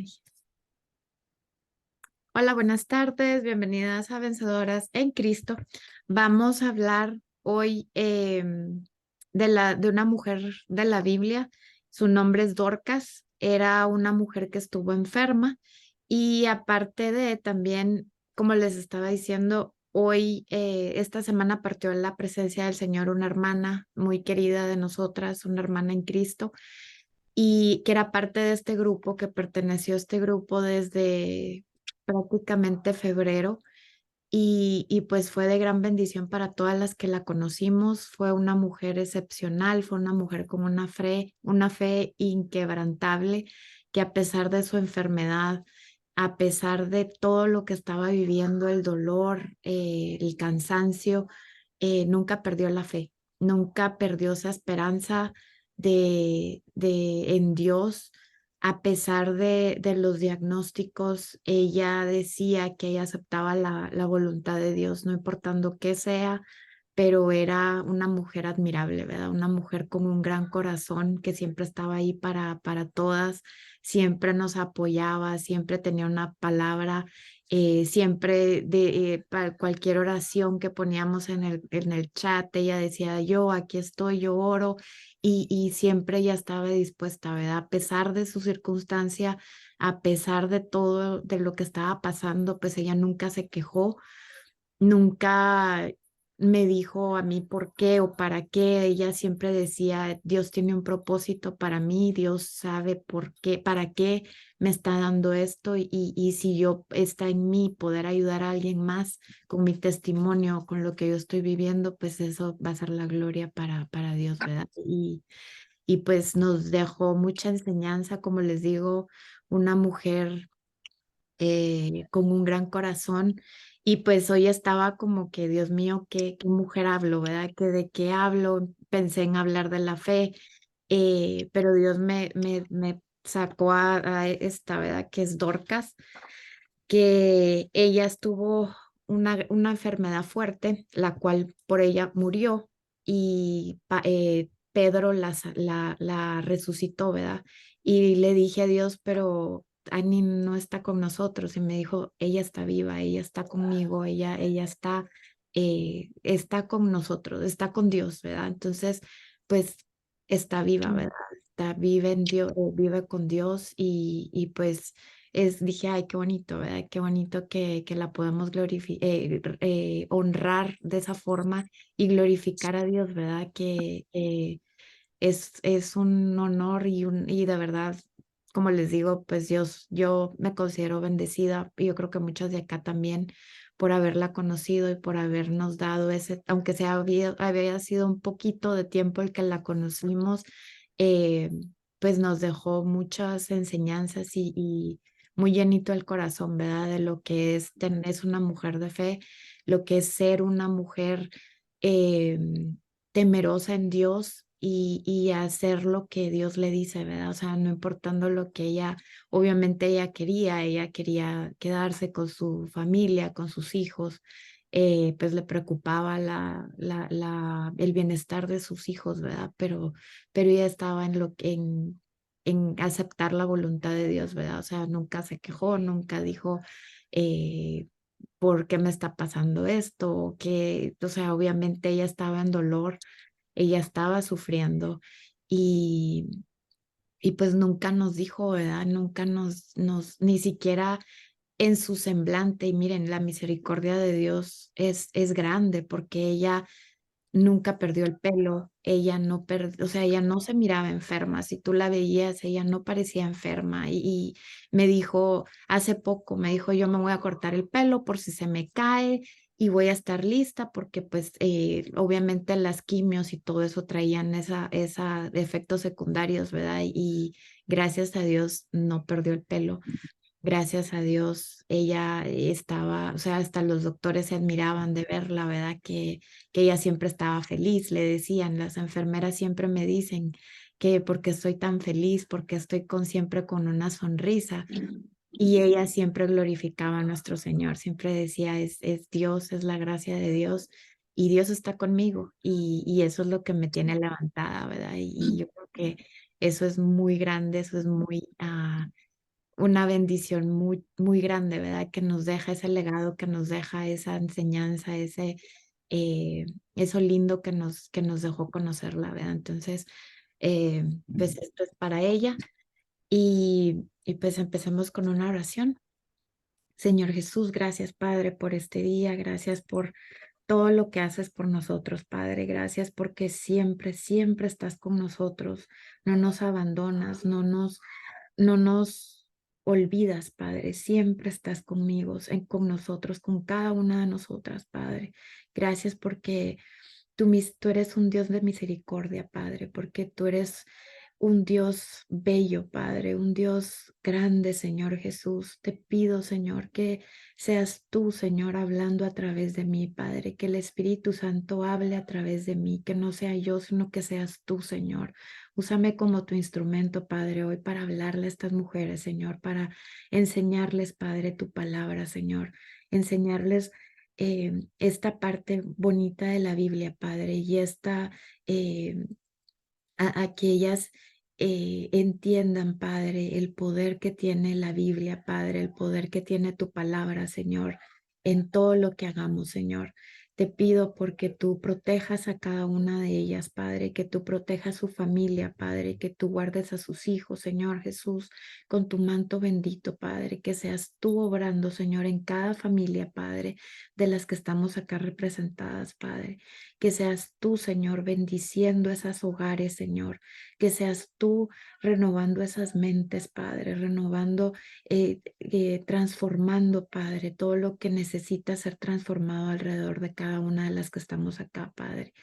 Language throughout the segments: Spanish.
Ay. Hola, buenas tardes, bienvenidas a Vencedoras en Cristo. Vamos a hablar hoy de una mujer de la Biblia. Su nombre es Dorcas. Era una mujer que estuvo enferma y aparte de también, como les estaba diciendo, hoy, esta semana partió en la presencia del Señor una hermana muy querida de nosotras, una hermana en Cristo y que era parte de este grupo, que perteneció a este grupo desde prácticamente febrero y pues fue de gran bendición para todas las que la conocimos. Fue una mujer excepcional, fue una mujer con una fe inquebrantable, que a pesar de su enfermedad, a pesar de todo lo que estaba viviendo, el dolor, el cansancio, nunca perdió la fe, nunca perdió esa esperanza en Dios. A pesar de los diagnósticos, ella decía que ella aceptaba la voluntad de Dios, no importando qué sea, pero era una mujer admirable, ¿verdad? Una mujer con un gran corazón que siempre estaba ahí para todas, siempre nos apoyaba, siempre tenía una palabra, siempre para cualquier oración que poníamos en el chat, ella decía, yo aquí estoy, yo oro, y siempre ella estaba dispuesta, ¿verdad? A pesar de su circunstancia, a pesar de todo, de lo que estaba pasando, pues ella nunca se quejó, nunca me dijo a mí por qué o para qué. Ella siempre decía, Dios tiene un propósito para mí, Dios sabe por qué, para qué me está dando esto y si yo está en mí poder ayudar a alguien más con mi testimonio, con lo que yo estoy viviendo, pues eso va a ser la gloria para Dios, ¿verdad? Y pues nos dejó mucha enseñanza, como les digo, una mujer con un gran corazón. Y pues hoy estaba como que, Dios mío, qué mujer hablo, ¿verdad? Que de qué hablo. Pensé en hablar de la fe, pero Dios me sacó a esta, ¿verdad? Que es Dorcas, que ella estuvo una enfermedad fuerte, la cual por ella murió y Pedro la resucitó, ¿verdad? Y le dije a Dios, pero Annie no está con nosotros y me dijo, ella está viva, ella está conmigo, ella está con nosotros, está con Dios, ¿verdad? Entonces, pues está viva, ¿verdad? Está vive en Dios, vive con Dios y pues dije, ay, qué bonito, ¿verdad? Qué bonito que la podemos honrar de esa forma y glorificar a Dios, ¿verdad? Que es un honor y de verdad, como les digo, pues Dios, yo me considero bendecida y yo creo que muchos de acá también por haberla conocido y por habernos dado ese, aunque sea había sido un poquito de tiempo el que la conocimos, eh, pues nos dejó muchas enseñanzas y muy llenito el corazón, ¿verdad? De lo que es una mujer de fe, lo que es ser una mujer eh, temerosa en Dios y hacer lo que Dios le dice, ¿verdad? O sea, no importando lo que obviamente ella quería quedarse con su familia, con sus hijos, pues le preocupaba el bienestar de sus hijos, ¿verdad? Pero ella estaba en aceptar la voluntad de Dios, ¿verdad? O sea, nunca se quejó, nunca dijo, eh, ¿por qué me está pasando esto? O sea, obviamente ella estaba en dolor, ella estaba sufriendo y, y pues nunca nos dijo, ¿verdad? Nunca ni siquiera en su semblante, y miren, la misericordia de Dios es grande porque ella nunca perdió el pelo, ella no perdió, o sea, ella no se miraba enferma, si tú la veías, ella no parecía enferma y me dijo, hace poco, me dijo, yo me voy a cortar el pelo por si se me cae y voy a estar lista porque pues obviamente las quimios y todo eso traían esa efectos secundarios, ¿verdad? Y gracias a Dios no perdió el pelo. Gracias a Dios, ella estaba, o sea, hasta los doctores se admiraban de verla, ¿verdad? Que ella siempre estaba feliz, le decían, las enfermeras siempre me dicen que porque estoy tan feliz, porque estoy siempre con una sonrisa. Y ella siempre glorificaba a nuestro Señor, siempre decía, es Dios, es la gracia de Dios y Dios está conmigo y eso es lo que me tiene levantada, ¿verdad? Y yo creo que eso es muy grande, eso es muy una bendición muy, muy grande, ¿verdad? Que nos deja ese legado, que nos deja esa enseñanza, eh, eso lindo que nos dejó conocerla, ¿verdad? Entonces, pues esto es para ella y pues empecemos con una oración. Señor Jesús, gracias, Padre, por este día, gracias por todo lo que haces por nosotros, Padre. Gracias porque siempre, siempre estás con nosotros. No nos abandonas, no nos olvidas, Padre. Siempre estás conmigo, con nosotros, con cada una de nosotras, Padre. Gracias porque tú eres un Dios de misericordia, Padre, porque tú eres un Dios bello, Padre, un Dios grande, Señor Jesús. Te pido, Señor, que seas tú, Señor, hablando a través de mí, Padre, que el Espíritu Santo hable a través de mí, que no sea yo, sino que seas tú, Señor. Úsame como tu instrumento, Padre, hoy para hablarle a estas mujeres, Señor, para enseñarles, Padre, tu palabra, Señor, enseñarles esta parte bonita de la Biblia, Padre, y eh, a que ellas entiendan, Padre, el poder que tiene la Biblia, Padre, el poder que tiene tu palabra, Señor, en todo lo que hagamos, Señor. Te pido porque tú protejas a cada una de ellas, Padre, que tú protejas a su familia, Padre, que tú guardes a sus hijos, Señor Jesús, con tu manto bendito, Padre, que seas tú obrando, Señor, en cada familia, Padre, de las que estamos acá representadas, Padre. Que seas tú, Señor, bendiciendo esos hogares, Señor. Que seas tú renovando esas mentes, Padre, renovando, transformando, Padre, todo lo que necesita ser transformado alrededor de cada una de las que estamos acá, Padre.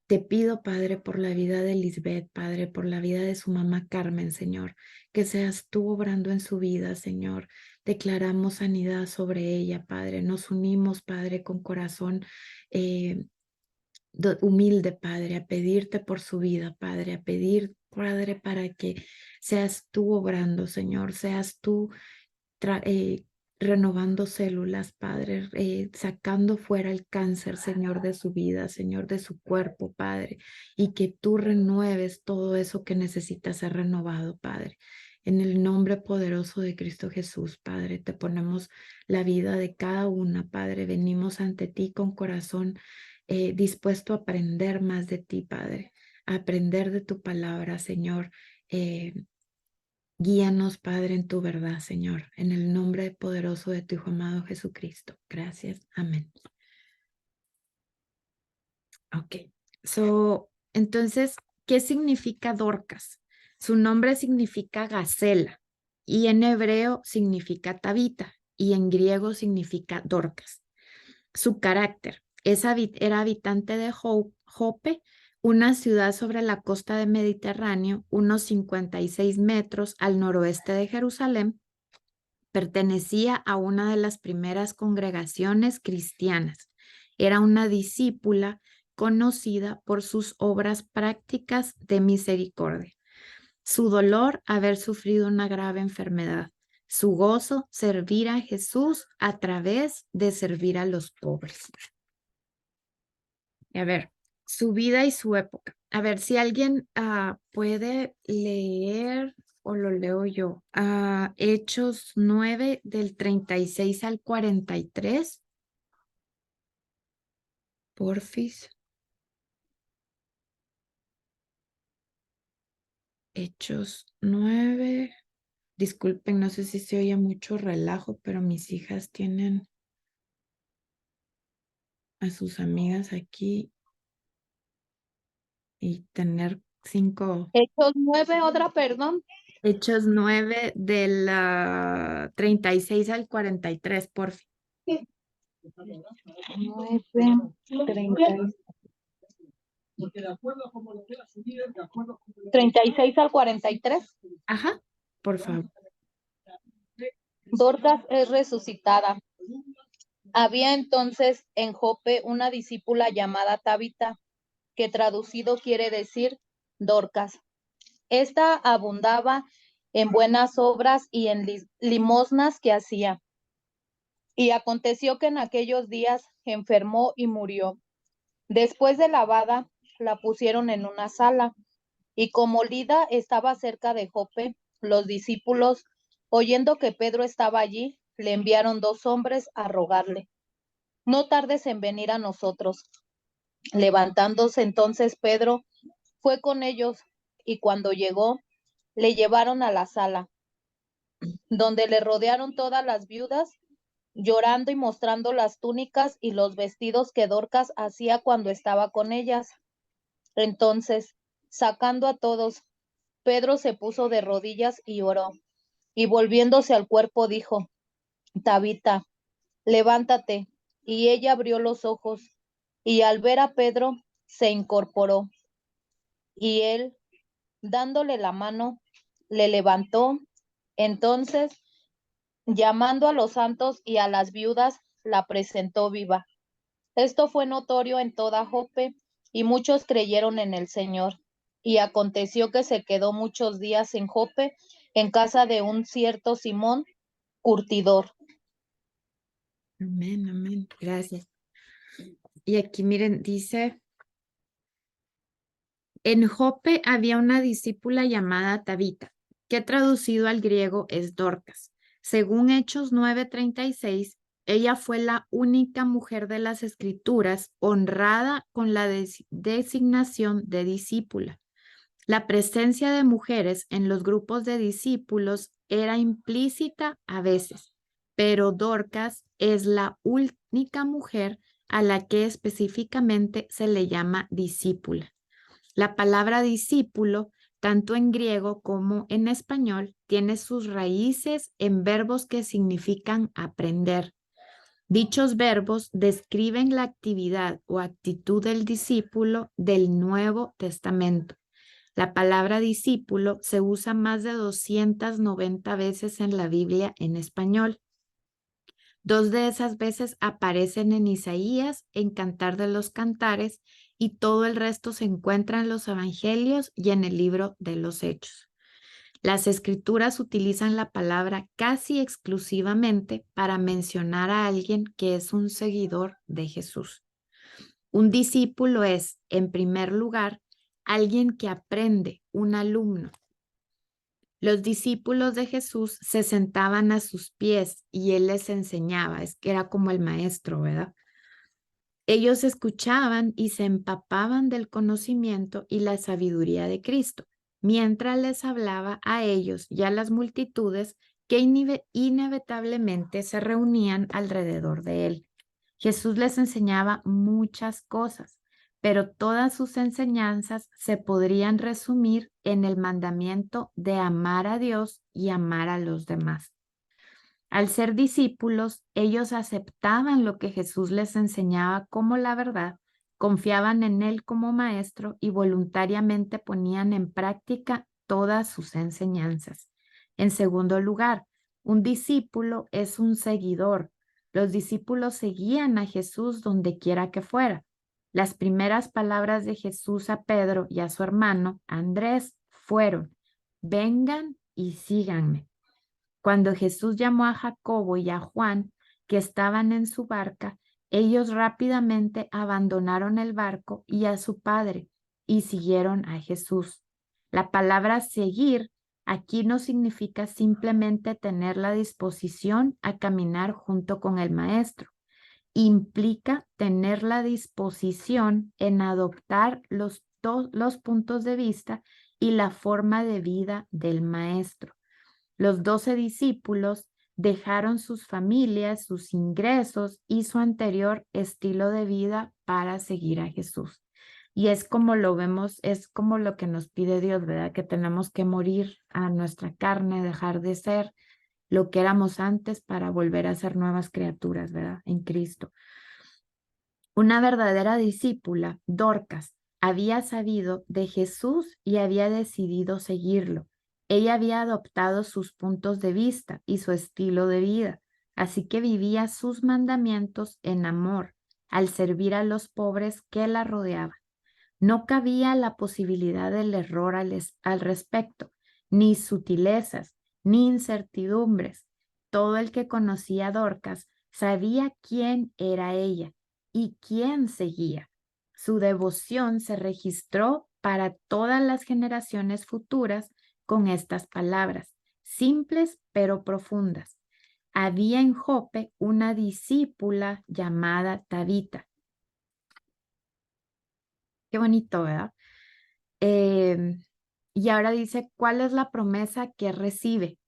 Te pido, Padre, por la vida de Lisbeth, Padre, por la vida de su mamá Carmen, Señor, que seas tú obrando en su vida, Señor. Declaramos sanidad sobre ella, Padre. Nos unimos, Padre, con corazón eh, humilde, Padre, a pedirte por su vida, Padre, a pedir, Padre, para que seas tú obrando, Señor, seas tú tra- eh, renovando células, Padre, sacando fuera el cáncer, Señor, de su vida, Señor, de su cuerpo, Padre, y que tú renueves todo eso que necesita ser renovado, Padre. En el nombre poderoso de Cristo Jesús, Padre, te ponemos la vida de cada una, Padre. Venimos ante ti con corazón dispuesto a aprender más de ti, Padre, a aprender de tu palabra, Señor. Eh, Guíanos, Padre, en tu verdad, Señor, en el nombre poderoso de tu Hijo amado Jesucristo. Gracias. Amén. Ok. Entonces, ¿qué significa Dorcas? Su nombre significa gacela y en hebreo significa Tabita y en griego significa Dorcas. Su carácter era habitante de Jope, una ciudad sobre la costa del Mediterráneo, unos 56 metros al noroeste de Jerusalén. Pertenecía a una de las primeras congregaciones cristianas. Era una discípula conocida por sus obras prácticas de misericordia. Su dolor, haber sufrido una grave enfermedad. Su gozo, servir a Jesús a través de servir a los pobres. A ver, su vida y su época. A ver, si alguien puede leer o lo leo yo. Hechos 9 del 36 al 43. Porfis. Hechos 9. Disculpen, no sé si se oye mucho relajo, pero mis hijas tienen a sus amigas aquí y tener 5. Hechos 9, otra, perdón. Hechos 9 del 36 al 43, porfis. 9, 30, 36 al 43. Ajá, por favor. Dorcas es resucitada. Había entonces en Jope una discípula llamada Tabita, que traducido quiere decir Dorcas. Esta abundaba en buenas obras y en limosnas que hacía. Y aconteció que en aquellos días enfermó y murió. Después de lavada, la pusieron en una sala, y como Lida estaba cerca de Jope, los discípulos Oyendo que Pedro estaba allí, le enviaron 2 hombres a rogarle: no tardes en venir a nosotros. Levantándose entonces Pedro, fue con ellos, y cuando llegó, le llevaron a la sala, donde le rodearon todas las viudas, llorando y mostrando las túnicas y los vestidos que Dorcas hacía cuando estaba con ellas. Entonces, sacando a todos, Pedro se puso de rodillas y oró, y volviéndose al cuerpo dijo: Tabita, levántate. Y ella abrió los ojos, y al ver a Pedro, se incorporó. Y él, dándole la mano, le levantó. Entonces, llamando a los santos y a las viudas, la presentó viva. Esto fue notorio en toda Joppe, y muchos creyeron en el Señor. Y aconteció que se quedó muchos días en Joppe, en casa de un cierto Simón, curtidor. Amén, amén. Gracias. Y aquí miren, dice, en Jope había una discípula llamada Tabita, que traducido al griego es Dorcas. Según Hechos 9:36, ella fue la única mujer de las Escrituras honrada con la designación de discípula. La presencia de mujeres en los grupos de discípulos era implícita a veces, pero Dorcas es la única mujer a la que específicamente se le llama discípula. La palabra discípulo, tanto en griego como en español, tiene sus raíces en verbos que significan aprender. Dichos verbos describen la actividad o actitud del discípulo del Nuevo Testamento. La palabra discípulo se usa más de 290 veces en la Biblia en español. 2 de esas veces aparecen en Isaías, en Cantar de los Cantares, y todo el resto se encuentra en los Evangelios y en el libro de los Hechos. Las escrituras utilizan la palabra casi exclusivamente para mencionar a alguien que es un seguidor de Jesús. Un discípulo es, en primer lugar, alguien que aprende, un alumno. Los discípulos de Jesús se sentaban a sus pies y él les enseñaba, es que era como el maestro, ¿verdad? Ellos escuchaban y se empapaban del conocimiento y la sabiduría de Cristo, mientras les hablaba a ellos y a las multitudes que inevitablemente se reunían alrededor de él. Jesús les enseñaba muchas cosas, pero todas sus enseñanzas se podrían resumir en el mandamiento de amar a Dios y amar a los demás. Al ser discípulos, ellos aceptaban lo que Jesús les enseñaba como la verdad, confiaban en Él como maestro y voluntariamente ponían en práctica todas sus enseñanzas. En segundo lugar, un discípulo es un seguidor. Los discípulos seguían a Jesús donde quiera que fuera. Las primeras palabras de Jesús a Pedro y a su hermano Andrés fueron: vengan y síganme. Cuando Jesús llamó a Jacobo y a Juan, que estaban en su barca, ellos rápidamente abandonaron el barco y a su padre y siguieron a Jesús. La palabra seguir aquí no significa simplemente tener la disposición a caminar junto con el maestro. Implica tener la disposición en adoptar los puntos de vista y la forma de vida del maestro. Los 12 discípulos dejaron sus familias, sus ingresos y su anterior estilo de vida para seguir a Jesús. Y es como lo vemos, es como lo que nos pide Dios, ¿verdad? Que tenemos que morir a nuestra carne, dejar de ser lo que éramos antes para volver a ser nuevas criaturas, ¿verdad? En Cristo. Una verdadera discípula, Dorcas, había sabido de Jesús y había decidido seguirlo. Ella había adoptado sus puntos de vista y su estilo de vida, así que vivía sus mandamientos en amor, al servir a los pobres que la rodeaban. No cabía la posibilidad del error al respecto, ni sutilezas, ni incertidumbres. Todo el que conocía a Dorcas sabía quién era ella y quién seguía. Su devoción se registró para todas las generaciones futuras con estas palabras: simples pero profundas. Había en Jope una discípula llamada Tabita. Qué bonito, ¿verdad? Y ahora dice, ¿cuál es la promesa que recibe?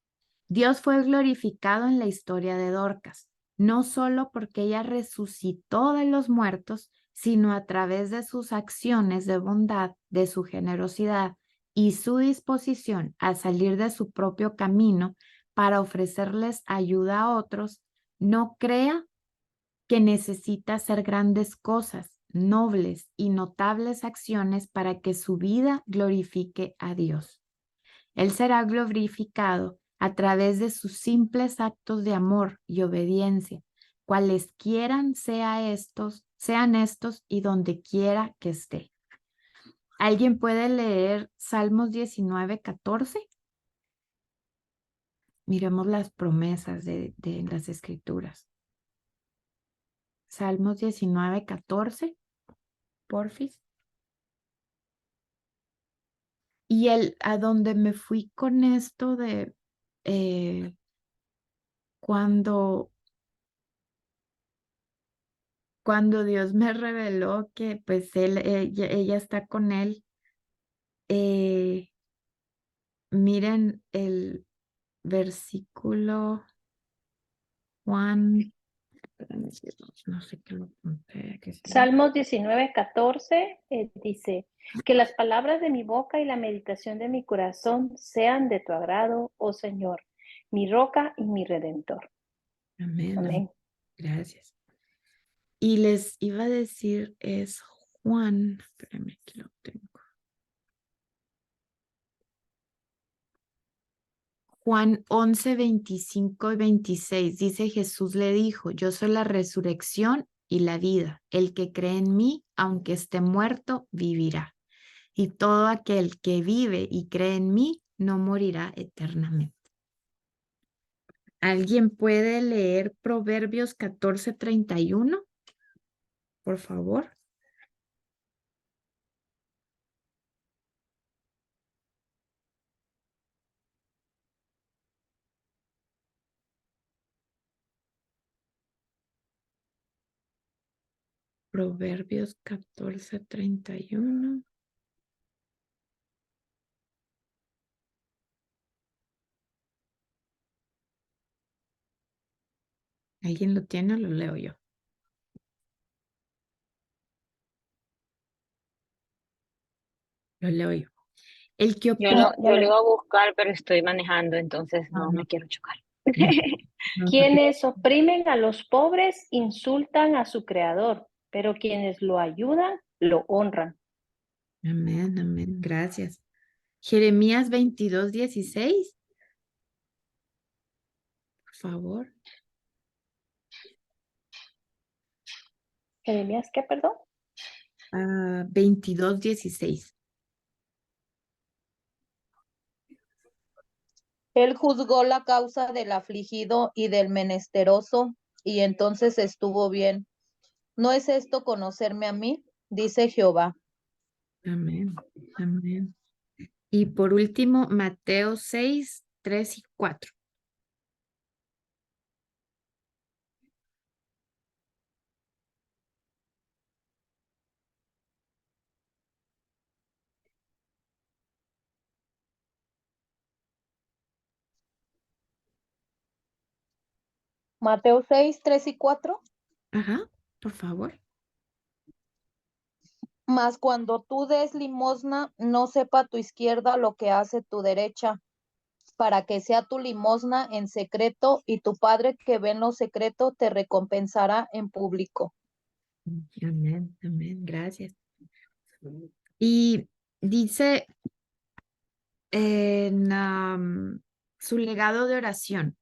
Dios fue glorificado en la historia de Dorcas, no solo porque ella resucitó de los muertos, sino a través de sus acciones de bondad, de su generosidad y su disposición a salir de su propio camino para ofrecerles ayuda a otros. No crea que necesita hacer grandes cosas, nobles y notables acciones para que su vida glorifique a Dios. Él será glorificado a través de sus simples actos de amor y obediencia, sean estos y donde quiera que esté. ¿Alguien puede leer Salmos 19:14? Miremos las promesas de las Escrituras. Salmos 19:14, porfis. Y a donde me fui con esto de cuando Dios me reveló que pues ella está con él, eh, miren el versículo Juan, espérame, no sé qué lo apunté, que sí. Salmos 19:14 dice, que las palabras de mi boca y la meditación de mi corazón sean de tu agrado, oh Señor, mi roca y mi redentor. Amén. Amén. Gracias. Y les iba a decir, es Juan, espérame que lo tengo. Juan 11:25 y 26 dice, Jesús le dijo, yo soy la resurrección y la vida. El que cree en mí, aunque esté muerto, vivirá. Y todo aquel que vive y cree en mí, no morirá eternamente. ¿Alguien puede leer Proverbios 14:31? Por favor. Proverbios 14:31. ¿Alguien lo tiene o lo leo yo? Lo leo yo. El que Yo opone... lo iba a buscar, pero estoy manejando, entonces no no. me quiero chocar. No, Quienes oprimen a los pobres insultan a su creador, pero quienes lo ayudan lo honran. amén, amén. Gracias. Jeremías 22:16. Por favor. ¿Jeremías qué, perdón? 22:16. Él juzgó la causa del afligido y del menesteroso, y entonces estuvo bien. ¿No es esto conocerme a mí? Dice Jehová. Amén, amén. Y por último, Mateo 6:3 y 4. Mateo 6:3 y 4. Ajá, por favor. Mas cuando tú des limosna, no sepa tu izquierda lo que hace tu derecha, para que sea tu limosna en secreto, y tu Padre que ve en lo secreto te recompensará en público. Amén, amén. Gracias. Y dice en su legado de oración,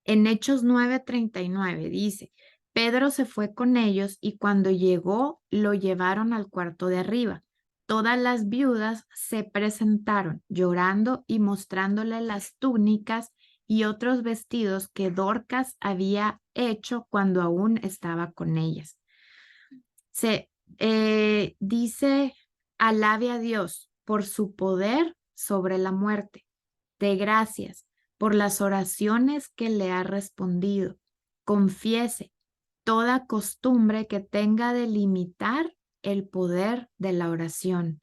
en Hechos 9:39, dice, Pedro se fue con ellos y cuando llegó lo llevaron al cuarto de arriba. Todas las viudas se presentaron llorando y mostrándole las túnicas y otros vestidos que Dorcas había hecho cuando aún estaba con ellas. Dice, alabe a Dios por su poder sobre la muerte. De gracias, por las oraciones que le ha respondido. Confiese toda costumbre que tenga de limitar el poder de la oración.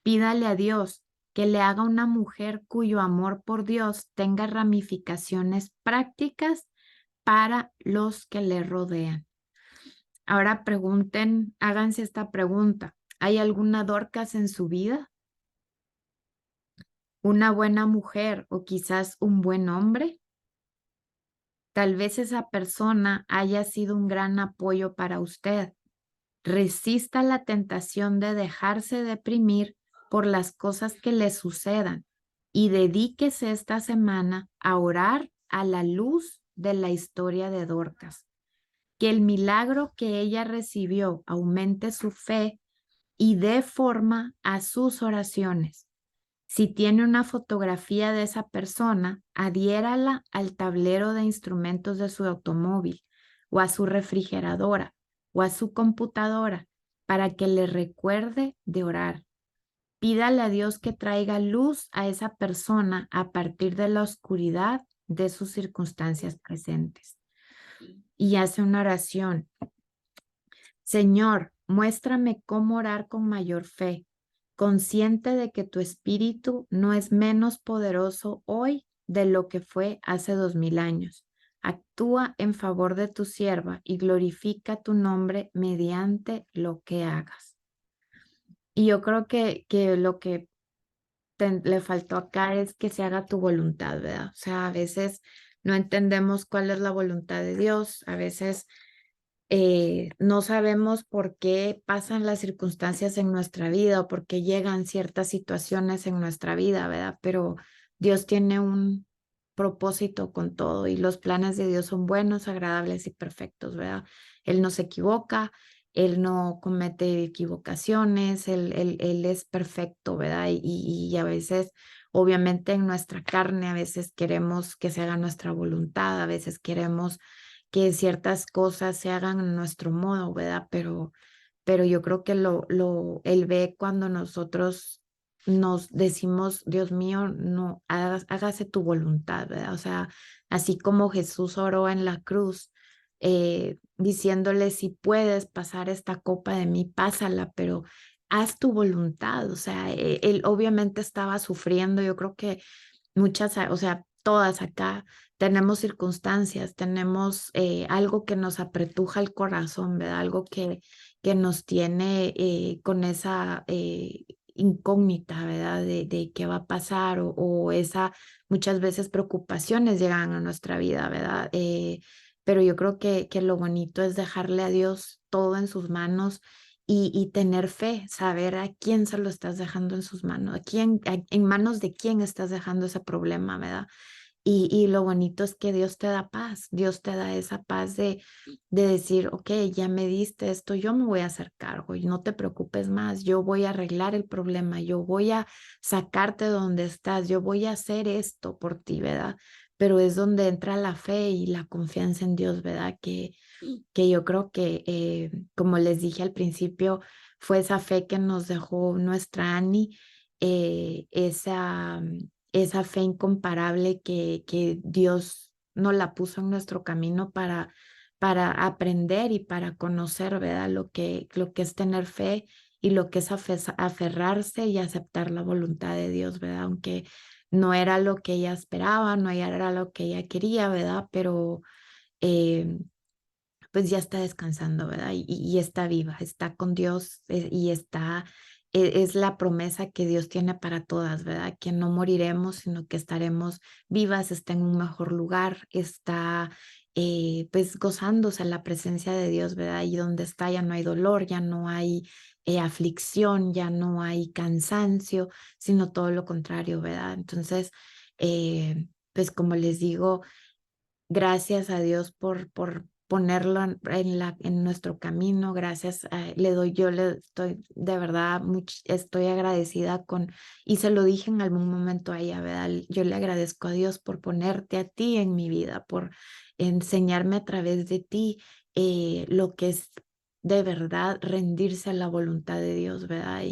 Pídale a Dios que le haga una mujer cuyo amor por Dios tenga ramificaciones prácticas para los que le rodean. Ahora pregunten, háganse esta pregunta. ¿Hay alguna Dorcas en su vida? ¿Una buena mujer o quizás un buen hombre? Tal vez esa persona haya sido un gran apoyo para usted. Resista la tentación de dejarse deprimir por las cosas que le sucedan y dedíquese esta semana a orar a la luz de la historia de Dorcas. Que el milagro que ella recibió aumente su fe y dé forma a sus oraciones. Si tiene una fotografía de esa persona, adhiérala al tablero de instrumentos de su automóvil o a su refrigeradora o a su computadora para que le recuerde de orar. Pídale a Dios que traiga luz a esa persona a partir de la oscuridad de sus circunstancias presentes. Y hace una oración. Señor, muéstrame cómo orar con mayor fe, consciente de que tu espíritu no es menos poderoso hoy de lo que fue hace 2000 años. Actúa en favor de tu sierva y glorifica tu nombre mediante lo que hagas. Y yo creo que lo que le faltó acá es que se haga tu voluntad, ¿verdad? O sea, a veces no entendemos cuál es la voluntad de Dios, a veces no sabemos por qué pasan las circunstancias en nuestra vida o por qué llegan ciertas situaciones en nuestra vida, ¿verdad? Pero Dios tiene un propósito con todo y los planes de Dios son buenos, agradables y perfectos, ¿verdad? Él no se equivoca, Él no comete equivocaciones, Él es perfecto, ¿verdad? Y a veces, obviamente en nuestra carne, a veces queremos que se haga nuestra voluntad, a veces queremos que ciertas cosas se hagan a nuestro modo, ¿verdad? Pero yo creo que él ve cuando nosotros nos decimos, Dios mío, no, hágase tu voluntad, ¿verdad? O sea, así como Jesús oró en la cruz, diciéndole, si puedes pasar esta copa de mí, pásala, pero haz tu voluntad, o sea, él obviamente estaba sufriendo, yo creo que muchas, o sea, todas acá tenemos circunstancias, tenemos algo que nos apretuja el corazón, ¿verdad? Algo que nos tiene con esa incógnita, ¿verdad? De qué va a pasar o esa, muchas veces preocupaciones llegan a nuestra vida, ¿verdad? Pero yo creo que lo bonito es dejarle a Dios todo en sus manos y tener fe, saber a quién se lo estás dejando en sus manos, en manos de quién estás dejando ese problema, ¿verdad? Y lo bonito es que Dios te da paz, Dios te da esa paz de decir, ok, ya me diste esto, yo me voy a hacer cargo y no te preocupes más, yo voy a arreglar el problema, yo voy a sacarte de donde estás, yo voy a hacer esto por ti, ¿verdad? Pero es donde entra la fe y la confianza en Dios, ¿verdad? Que yo creo que, como les dije al principio, fue esa fe que nos dejó nuestra Annie, esa fe incomparable que Dios nos la puso en nuestro camino para aprender y para conocer, ¿verdad? Lo que es tener fe y lo que es aferrarse y aceptar la voluntad de Dios, ¿verdad? Aunque no era lo que ella esperaba, no era lo que ella quería, ¿verdad? Pero eh, pues ya está descansando, ¿verdad? Y está viva, está con Dios y está, es la promesa que Dios tiene para todas, ¿verdad? Que no moriremos, sino que estaremos vivas, está en un mejor lugar, está pues gozándose en la presencia de Dios, ¿verdad? Y donde está ya no hay dolor, ya no hay aflicción, ya no hay cansancio, sino todo lo contrario, ¿verdad? Entonces, pues como les digo, gracias a Dios por ponerlo en nuestro camino. Gracias, yo le estoy de verdad, estoy agradecida y se lo dije en algún momento a ella, ¿verdad? Yo le agradezco a Dios por ponerte a ti en mi vida, por enseñarme a través de ti lo que es de verdad rendirse a la voluntad de Dios, ¿verdad?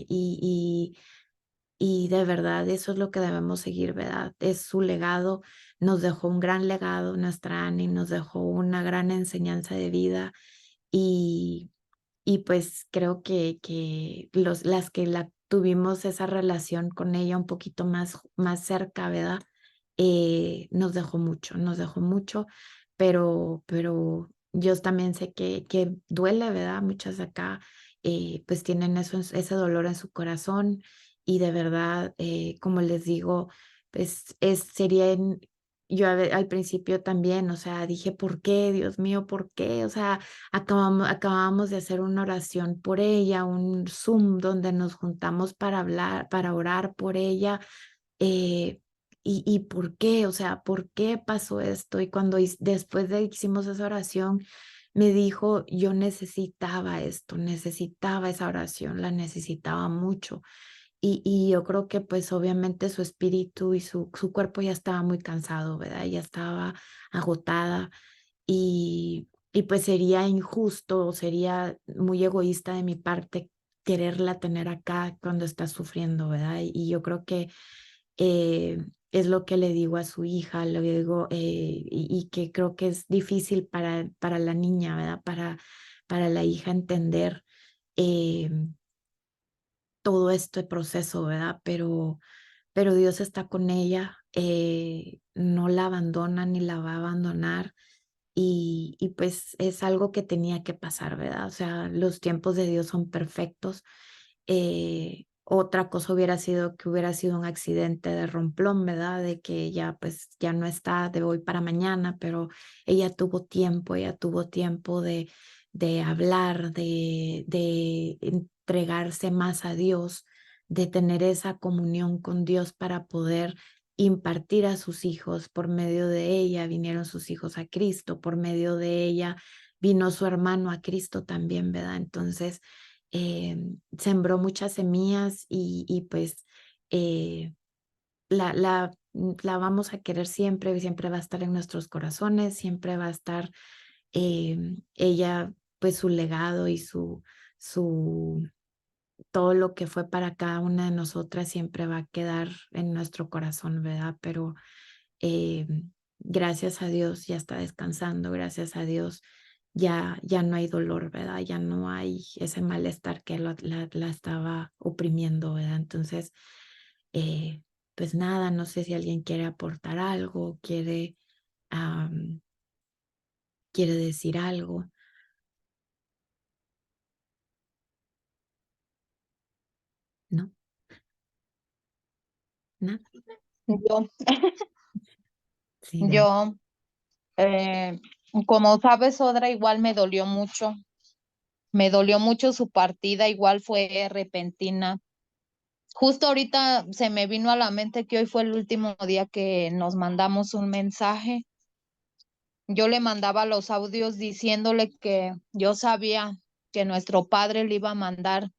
y de verdad eso es lo que debemos seguir, ¿verdad? Es su legado, nos dejó un gran legado, nuestra Annie nos dejó una gran enseñanza de vida y, y pues creo que las que tuvimos esa relación con ella un poquito más cerca, ¿verdad? Nos dejó mucho, pero yo también sé que duele, ¿verdad? Muchas acá pues tienen ese dolor en su corazón y de verdad, como les digo, pues yo al principio también, o sea, dije, ¿por qué, Dios mío, por qué? O sea, acabamos de hacer una oración por ella, un Zoom donde nos juntamos para hablar, para orar por ella. eh, y por qué, o sea, ¿por qué pasó esto? Y cuando después de que hicimos esa oración, me dijo, yo necesitaba esto, necesitaba esa oración, la necesitaba mucho. Y yo creo que pues obviamente su espíritu y su cuerpo ya estaba muy cansado, ¿verdad? Ya estaba agotada y pues sería injusto, sería muy egoísta de mi parte quererla tener acá cuando está sufriendo, ¿verdad? Y yo creo que es lo que le digo a su hija, le digo, y que creo que es difícil para la niña, ¿verdad? Para la hija entender eh, todo este proceso, ¿verdad? Pero Dios está con ella, no la abandona ni la va a abandonar. Y pues es algo que tenía que pasar, ¿verdad? O sea, los tiempos de Dios son perfectos. Otra cosa hubiera sido que hubiera sido un accidente de romplón, ¿verdad? De que ya pues ya no está de hoy para mañana, pero ella tuvo tiempo de hablar, de entregarse más a Dios, de tener esa comunión con Dios para poder impartir a sus hijos. Por medio de ella vinieron sus hijos a Cristo, por medio de ella vino su hermano a Cristo también, ¿verdad? Entonces, sembró muchas semillas y pues eh, la vamos a querer siempre, siempre va a estar en nuestros corazones, siempre va a estar ella, pues su legado y su todo lo que fue para cada una de nosotras siempre va a quedar en nuestro corazón, ¿verdad? Pero eh, gracias a Dios ya está descansando, gracias a Dios ya no hay dolor, ¿verdad? Ya no hay ese malestar que la estaba oprimiendo, ¿verdad? Entonces, eh, pues nada, no sé si alguien quiere aportar algo, am, quiere decir algo, ¿no? Nada. Yo, Sí, dale. yo, eh, como sabes, Odra, igual me dolió mucho su partida, igual fue repentina. Justo ahorita se me vino a la mente que hoy fue el último día que nos mandamos un mensaje. Yo le mandaba los audios diciéndole que yo sabía que nuestro padre le iba a mandar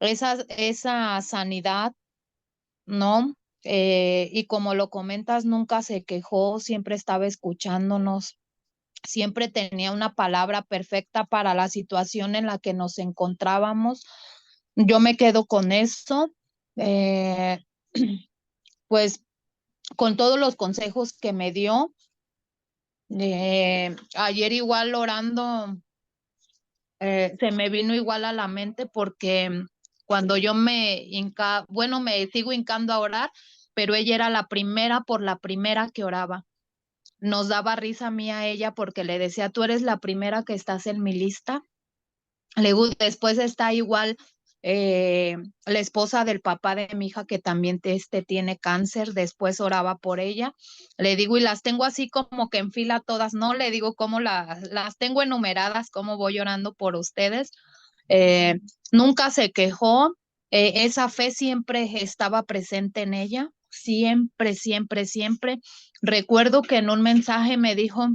esa sanidad, ¿no? Y como lo comentas, nunca se quejó, siempre estaba escuchándonos, siempre tenía una palabra perfecta para la situación en la que nos encontrábamos. Yo me quedo con eso, eh, pues con todos los consejos que me dio. Ayer igual orando, se me vino igual a la mente porque cuando yo bueno, me sigo hincando a orar, pero ella era la primera por la primera que oraba. Nos daba risa a mí a ella porque le decía, tú eres la primera que estás en mi lista. Después está igual la esposa del papá de mi hija que también tiene cáncer, después oraba por ella. Le digo, y las tengo así como que en fila todas, no le digo cómo las tengo enumeradas, cómo voy orando por ustedes. Eh, Nunca se quejó, esa fe siempre estaba presente en ella, siempre, siempre, siempre. Recuerdo que en un mensaje me dijo,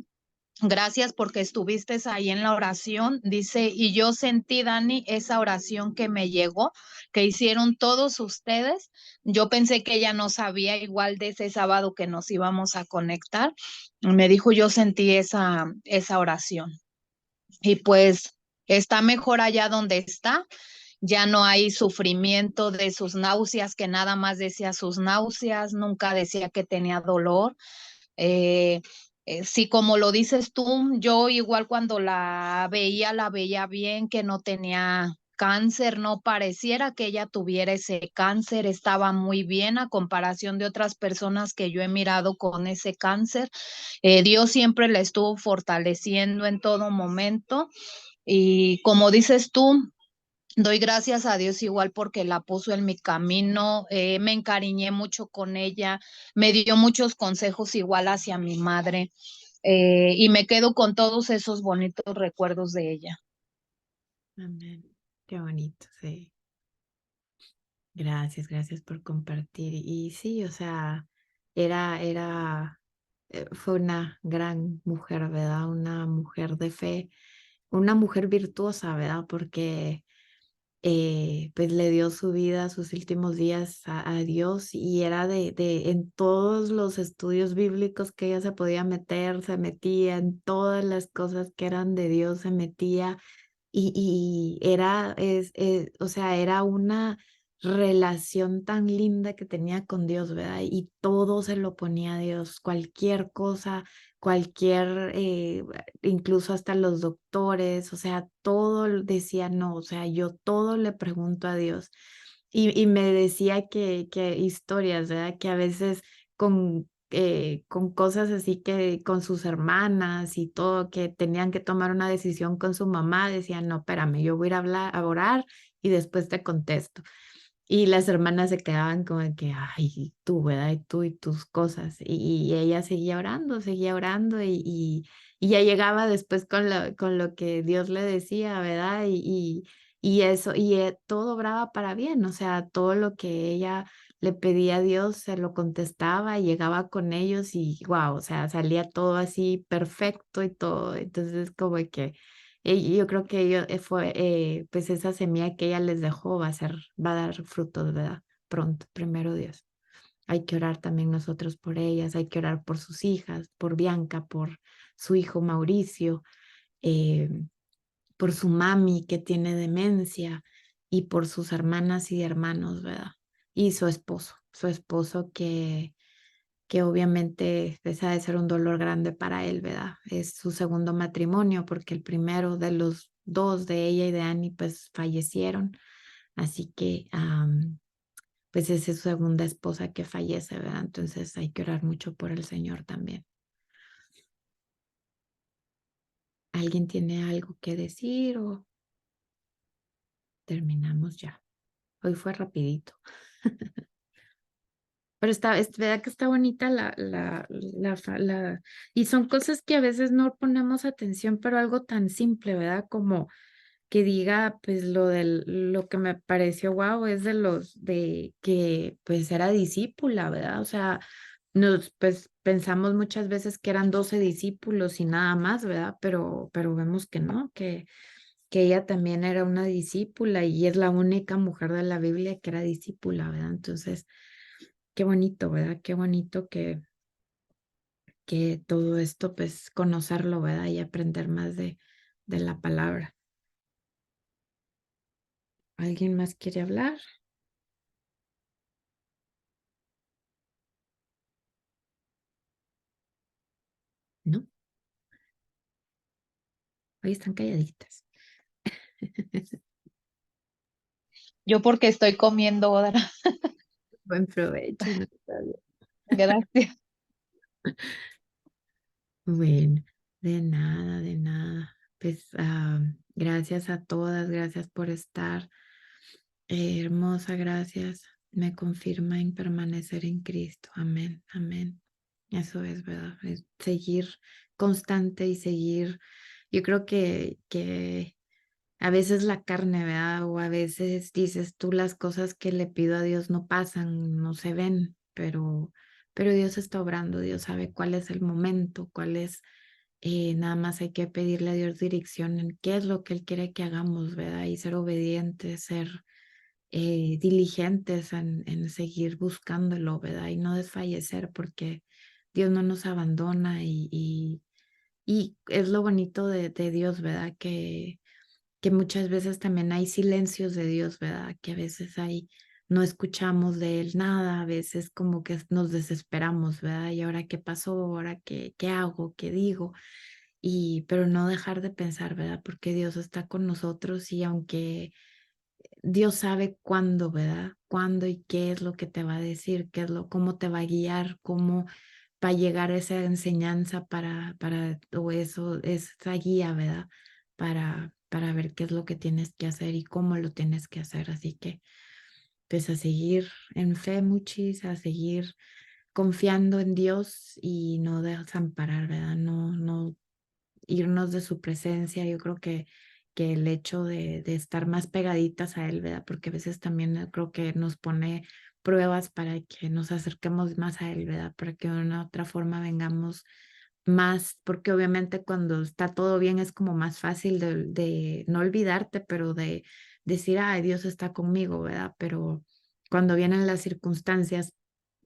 gracias porque estuviste ahí en la oración, dice, y yo sentí, Dani, esa oración que me llegó, que hicieron todos ustedes. Yo pensé que ella no sabía igual de ese sábado que nos íbamos a conectar. Me dijo, yo sentí esa oración. Y pues está mejor allá donde está. ya no hay sufrimiento de sus náuseas, que nada más decía sus náuseas, nunca decía que tenía dolor. Eh, sí, como lo dices tú, yo igual cuando la veía bien, que no tenía cáncer, no pareciera que ella tuviera ese cáncer, estaba muy bien a comparación de otras personas que yo he mirado con ese cáncer. Dios siempre la estuvo fortaleciendo en todo momento y como dices tú, doy gracias a Dios igual porque la puso en mi camino, me encariñé mucho con ella, me dio muchos consejos igual hacia mi madre, y me quedo con todos esos bonitos recuerdos de ella. Amén. Qué bonito, sí. Gracias, gracias por compartir. Y sí, o sea, fue una gran mujer, ¿verdad? Una mujer de fe, una mujer virtuosa, ¿verdad? Porque pues le dio su vida, sus últimos días a Dios y era en todos los estudios bíblicos que ella se podía meter, se metía en todas las cosas que eran de Dios, se metía y o sea, era una relación tan linda que tenía con Dios, ¿verdad? Y todo se lo ponía a Dios, cualquier cosa, incluso hasta los doctores, o sea, decía no, o sea, yo todo le pregunto a Dios. Y me decía que historias, ¿verdad? Que a veces con cosas así que con sus hermanas y todo, que tenían que tomar una decisión con su mamá, decían, no, espérame, yo voy a ir a orar y después te contesto. Y las hermanas se quedaban como de que, ay, tú, ¿verdad? Y tú y tus cosas. Y ella seguía orando y ya llegaba después con lo que Dios le decía, ¿verdad? Y eso, todo obraba para bien, o sea, todo lo que ella le pedía a Dios se lo contestaba y llegaba con ellos y wow, o sea, salía todo así perfecto y todo. Entonces, como que yo creo que pues esa semilla que ella les dejó va a dar frutos, ¿verdad? Pronto, primero Dios. Hay que orar también nosotros por ellas, hay que orar por sus hijas, por Bianca, por su hijo Mauricio, eh, por su mami que tiene demencia y por sus hermanas y hermanos, ¿verdad? Y su esposo que obviamente pues, ha de ser un dolor grande para él, ¿verdad? Es su segundo matrimonio porque el primero de los dos, de ella y de Annie, pues fallecieron. Así que, pues esa es su segunda esposa que fallece, ¿verdad? Entonces hay que orar mucho por el Señor también. ¿Alguien tiene algo que decir o terminamos ya? Hoy fue rapidito. Pero es verdad que está bonita y son cosas que a veces no ponemos atención, pero algo tan simple, ¿verdad? Como que diga, pues lo que me pareció guau es de que pues era discípula, ¿verdad? O sea, pues pensamos muchas veces que eran 12 discípulos y nada más, ¿verdad? Pero vemos que no, que ella también era una discípula y es la única mujer de la Biblia que era discípula, ¿verdad? Entonces, qué bonito, ¿verdad? Qué bonito que todo esto, pues conocerlo, ¿verdad? Y aprender más de la palabra. ¿Alguien más quiere hablar? ¿No? Hoy están calladitas. Yo porque estoy comiendo, Odra. Buen provecho. No está bien. Gracias. Bueno, de nada, de nada. Pues gracias a todas, gracias por estar. Hermosa, gracias. Me confirma en permanecer en Cristo. Amén, amén. Eso es verdad. Es seguir constante y seguir. Yo creo que a veces la carne, ¿verdad? O a veces dices tú las cosas que le pido a Dios no pasan, no se ven, pero Dios está obrando, Dios sabe cuál es el momento, nada más hay que pedirle a Dios dirección en qué es lo que Él quiere que hagamos, ¿verdad? Y ser obedientes, ser diligentes en seguir buscándolo, ¿verdad? Y no desfallecer porque Dios no nos abandona y es lo bonito de Dios, ¿verdad? Que que muchas veces también hay silencios de Dios, ¿verdad? Que a veces no escuchamos de Él nada, a veces como que nos desesperamos, ¿verdad? ¿Y ahora qué pasó? ¿Ahora qué hago? ¿Qué digo? Pero no dejar de pensar, ¿verdad? Porque Dios está con nosotros y aunque Dios sabe cuándo, ¿verdad? Cuándo y qué es lo que te va a decir, cómo te va a guiar, cómo va a llegar esa enseñanza o esa guía, ¿verdad? Para ver qué es lo que tienes que hacer y cómo lo tienes que hacer. Así que, pues a seguir en fe, muchis, a seguir confiando en Dios y no desamparar, ¿verdad? No irnos de su presencia. Yo creo que el hecho de estar más pegaditas a Él, ¿verdad? Porque a veces también creo que nos pone pruebas para que nos acerquemos más a Él, ¿verdad? Para que de una u otra forma vengamos más, porque obviamente cuando está todo bien es como más fácil de no olvidarte, pero de decir, ay, Dios está conmigo, ¿verdad? Pero cuando vienen las circunstancias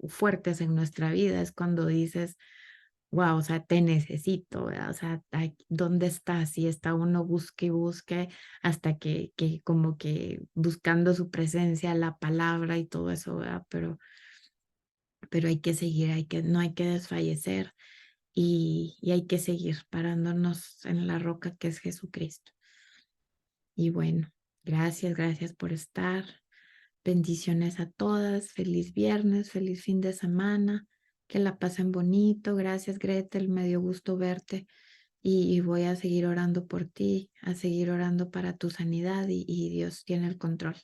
fuertes en nuestra vida es cuando dices, wow, o sea, te necesito, ¿verdad? O sea, ¿dónde estás? Y está uno busque y busque hasta que como que buscando su presencia, la palabra y todo eso, ¿verdad? Pero hay que seguir, no hay que desfallecer y hay que seguir parándonos en la roca que es Jesucristo. Y bueno, gracias por estar. Bendiciones a todas. Feliz viernes, feliz fin de semana. Que la pasen bonito. Gracias, Gretel. Me dio gusto verte. Y voy a seguir orando por ti, a seguir orando para tu sanidad y Dios tiene el control.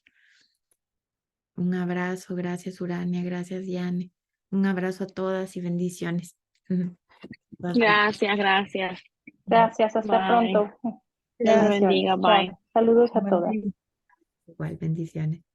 Un abrazo. Gracias, Urania. Gracias, Diane. Un abrazo a todas y bendiciones. Bye, bye. Gracias, gracias. Gracias, hasta Bye. pronto. Dios los Bendiciones. bendiga. Bye. Chao. Saludos a todas. Igual, bendiciones.